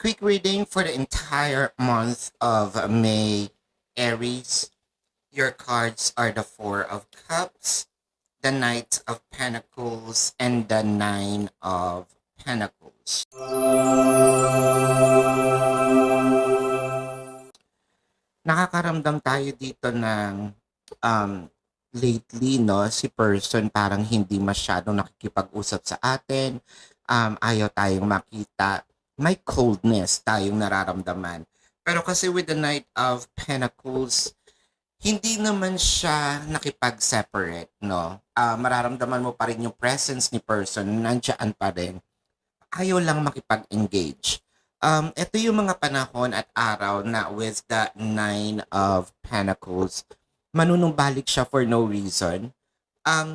Quick reading for the entire month of May, Aries. Your cards are the Four of Cups, the Knight of Pentacles, and the Nine of Pentacles. Nakakaramdam tayo dito ng lately, no, si person parang hindi masyadong nakikipag-usap sa atin, ayaw tayong makita, may coldness tayong nararamdaman. Pero kasi with the Knight of Pentacles, hindi naman siya nakipag-separate, no? Mararamdaman mo pa rin yung presence ni person, nandiyan pa rin. Ayaw lang makipag-engage. Ito yung mga panahon at araw na with the Nine of Pentacles, manunumbalik siya for no reason.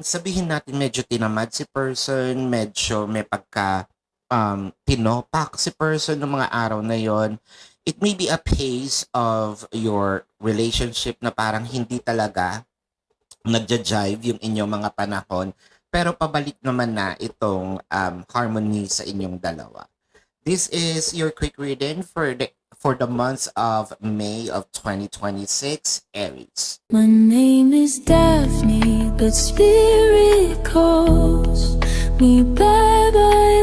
Sabihin natin medyo tinamad si person, medyo may pagka tinopak si person ng mga araw na yon. It may be a pace of your relationship na parang hindi talaga nagja-jive yung inyong mga panahon, pero pabalik naman na itong harmony sa inyong dalawa. This is your quick reading for the months of May of 2026, Aries. My name is Daphne, but spirit calls me bye bye.